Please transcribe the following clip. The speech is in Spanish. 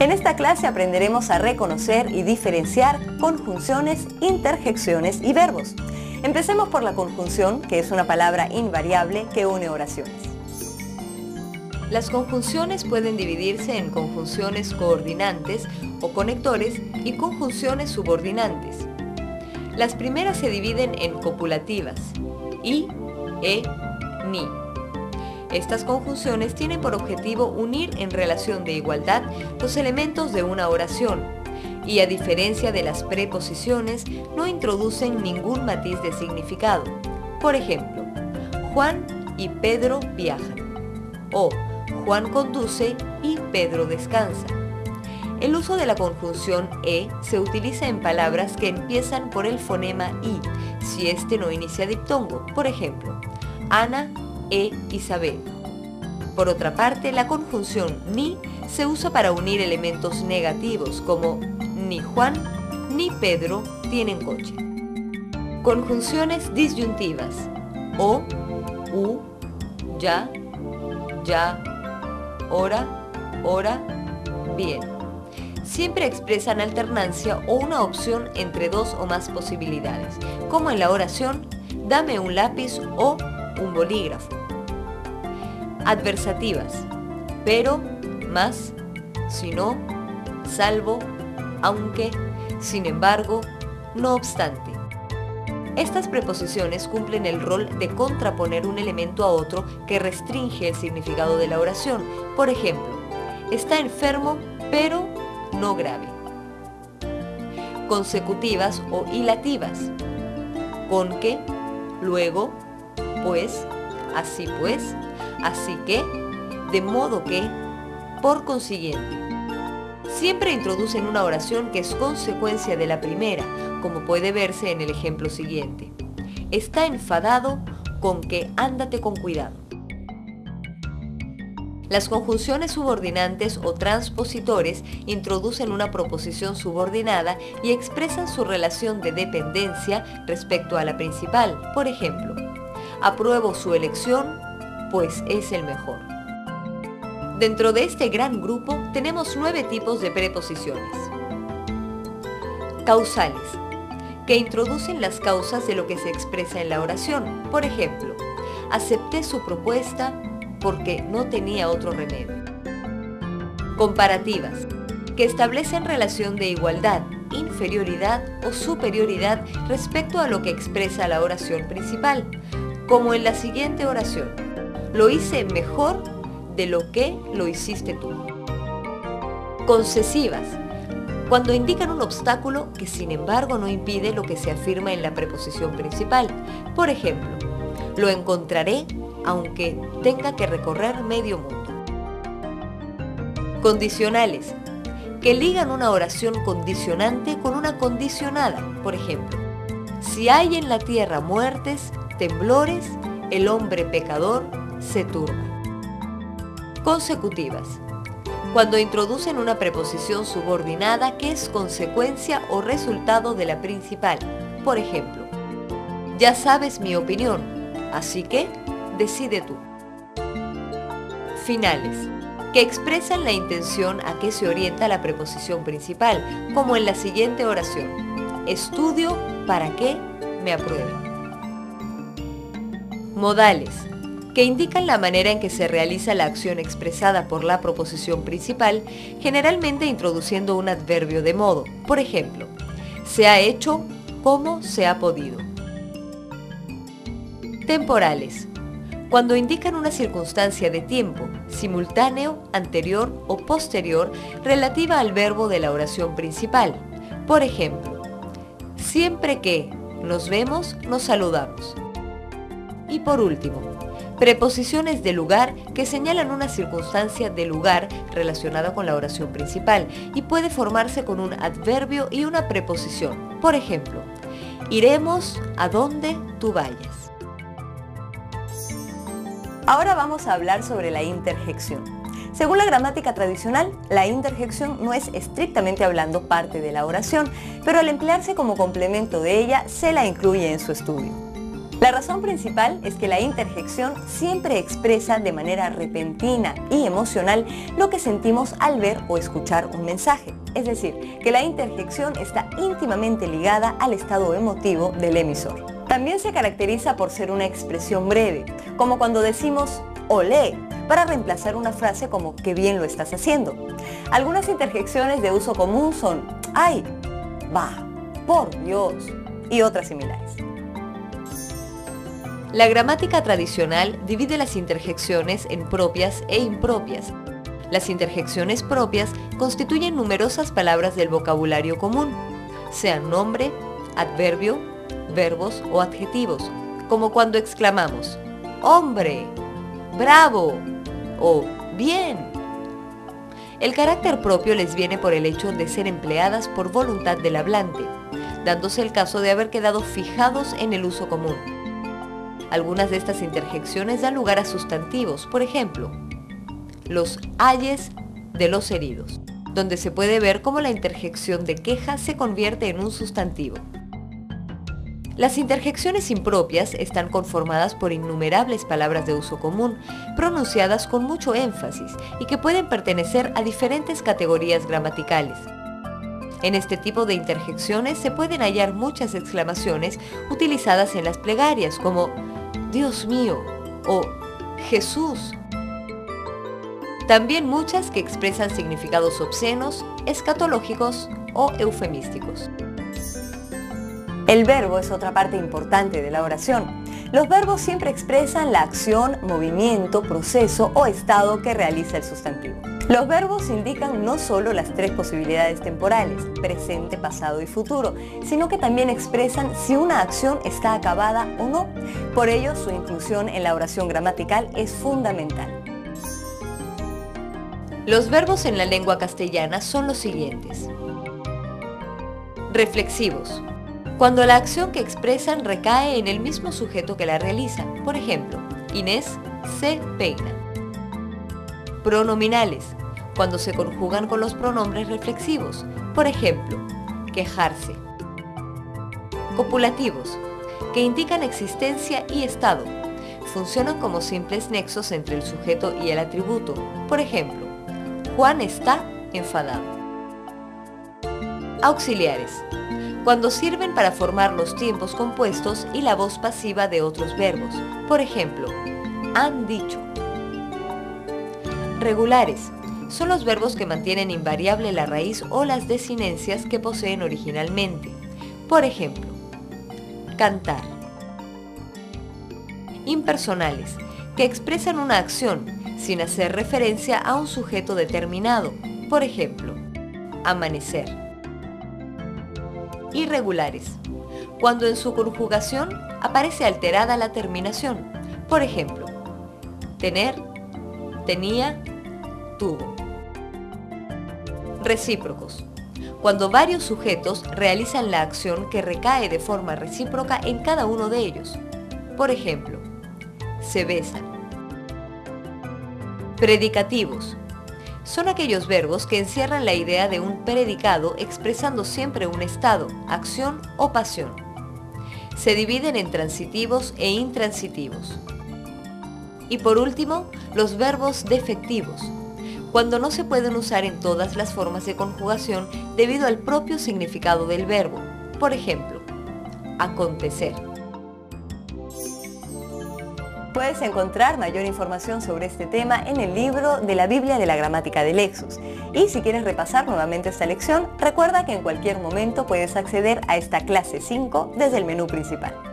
En esta clase aprenderemos a reconocer y diferenciar conjunciones, interjecciones y verbos. Empecemos por la conjunción, que es una palabra invariable que une oraciones. Las conjunciones pueden dividirse en conjunciones coordinantes o conectores y conjunciones subordinantes. Las primeras se dividen en copulativas, y, ni. Estas conjunciones tienen por objetivo unir en relación de igualdad los elementos de una oración y, a diferencia de las preposiciones, no introducen ningún matiz de significado. Por ejemplo, Juan y Pedro viajan, o Juan conduce y Pedro descansa. El uso de la conjunción se utiliza en palabras que empiezan por el fonema i, si este no inicia diptongo. Por ejemplo, Ana Isabel. Por otra parte, la conjunción ni se usa para unir elementos negativos como ni Juan ni Pedro tienen coche. Conjunciones disyuntivas: o, u, ya, hora, bien. Siempre expresan alternancia o una opción entre dos o más posibilidades, como en la oración dame un lápiz o un bolígrafo. Adversativas: pero, más, si no, salvo, aunque, sin embargo, no obstante. Estas preposiciones cumplen el rol de contraponer un elemento a otro que restringe el significado de la oración. Por ejemplo, está enfermo, pero no grave. Consecutivas o hilativas: con que, luego, pues, así que, de modo que, por consiguiente. Siempre introducen una oración que es consecuencia de la primera, como puede verse en el ejemplo siguiente. Está enfadado, con que ándate con cuidado. Las conjunciones subordinantes o transpositores introducen una proposición subordinada y expresan su relación de dependencia respecto a la principal. Por ejemplo, apruebo su elección, pues es el mejor. Dentro de este gran grupo tenemos 9 tipos de preposiciones. Causales, que introducen las causas de lo que se expresa en la oración. Por ejemplo, acepté su propuesta porque no tenía otro remedio. Comparativas, que establecen relación de igualdad, inferioridad o superioridad respecto a lo que expresa la oración principal, como en la siguiente oración: lo hice mejor de lo que lo hiciste tú. Concesivas, cuando indican un obstáculo que sin embargo no impide lo que se afirma en la preposición principal. Por ejemplo, lo encontraré aunque tenga que recorrer medio mundo. Condicionales, que ligan una oración condicionante con una condicionada. Por ejemplo, si hay en la tierra muertes, temblores, el hombre pecador se turba. Consecutivas, cuando introducen una preposición subordinada que es consecuencia o resultado de la principal. Por ejemplo, ya sabes mi opinión, así que decide tú. Finales, que expresan la intención a que se orienta la preposición principal, como en la siguiente oración: estudio para que me aprueben. Modales, que indican la manera en que se realiza la acción expresada por la proposición principal, generalmente introduciendo un adverbio de modo. Por ejemplo, se ha hecho como se ha podido. Temporales, cuando indican una circunstancia de tiempo, simultáneo, anterior o posterior, relativa al verbo de la oración principal. Por ejemplo, siempre que nos vemos, nos saludamos. Y por último, preposiciones de lugar, que señalan una circunstancia de lugar relacionada con la oración principal y puede formarse con un adverbio y una preposición. Por ejemplo, iremos a donde tú vayas. Ahora vamos a hablar sobre la interjección. Según la gramática tradicional, la interjección no es estrictamente hablando parte de la oración, pero al emplearse como complemento de ella, se la incluye en su estudio. La razón principal es que la interjección siempre expresa de manera repentina y emocional lo que sentimos al ver o escuchar un mensaje. Es decir, que la interjección está íntimamente ligada al estado emotivo del emisor. También se caracteriza por ser una expresión breve, como cuando decimos olé, para reemplazar una frase como qué bien lo estás haciendo. Algunas interjecciones de uso común son ay, va, por Dios y otras similares. La gramática tradicional divide las interjecciones en propias e impropias. Las interjecciones propias constituyen numerosas palabras del vocabulario común, sean nombre, adverbio, verbos o adjetivos, como cuando exclamamos ¡hombre! ¡Bravo! O ¡bien! El carácter propio les viene por el hecho de ser empleadas por voluntad del hablante, dándose el caso de haber quedado fijados en el uso común. Algunas de estas interjecciones dan lugar a sustantivos, por ejemplo, los ayes de los heridos, donde se puede ver cómo la interjección de queja se convierte en un sustantivo. Las interjecciones impropias están conformadas por innumerables palabras de uso común, pronunciadas con mucho énfasis y que pueden pertenecer a diferentes categorías gramaticales. En este tipo de interjecciones se pueden hallar muchas exclamaciones utilizadas en las plegarias como Dios mío o Jesús. También muchas que expresan significados obscenos, escatológicos o eufemísticos. El verbo es otra parte importante de la oración. Los verbos siempre expresan la acción, movimiento, proceso o estado que realiza el sustantivo. Los verbos indican no solo las tres posibilidades temporales, presente, pasado y futuro, sino que también expresan si una acción está acabada o no. Por ello, su inclusión en la oración gramatical es fundamental. Los verbos en la lengua castellana son los siguientes. Reflexivos. Cuando la acción que expresan recae en el mismo sujeto que la realiza. Por ejemplo, Inés se peina. Pronominales. Cuando se conjugan con los pronombres reflexivos. Por ejemplo, quejarse. Copulativos, que indican existencia y estado. Funcionan como simples nexos entre el sujeto y el atributo. Por ejemplo, Juan está enfadado. Auxiliares. Cuando sirven para formar los tiempos compuestos y la voz pasiva de otros verbos. Por ejemplo, han dicho. Regulares. Son los verbos que mantienen invariable la raíz o las desinencias que poseen originalmente. Por ejemplo, cantar. Impersonales, que expresan una acción sin hacer referencia a un sujeto determinado. Por ejemplo, amanecer. Irregulares, cuando en su conjugación aparece alterada la terminación. Por ejemplo, tener, tenía, tuvo. Recíprocos, cuando varios sujetos realizan la acción que recae de forma recíproca en cada uno de ellos. Por ejemplo, se besan. Predicativos, son aquellos verbos que encierran la idea de un predicado expresando siempre un estado, acción o pasión. Se dividen en transitivos e intransitivos. Y por último, los verbos defectivos, cuando no se pueden usar en todas las formas de conjugación debido al propio significado del verbo. Por ejemplo, acontecer. Puedes encontrar mayor información sobre este tema en el libro de la Biblia de la Gramática de Lexus. Y si quieres repasar nuevamente esta lección, recuerda que en cualquier momento puedes acceder a esta clase 5 desde el menú principal.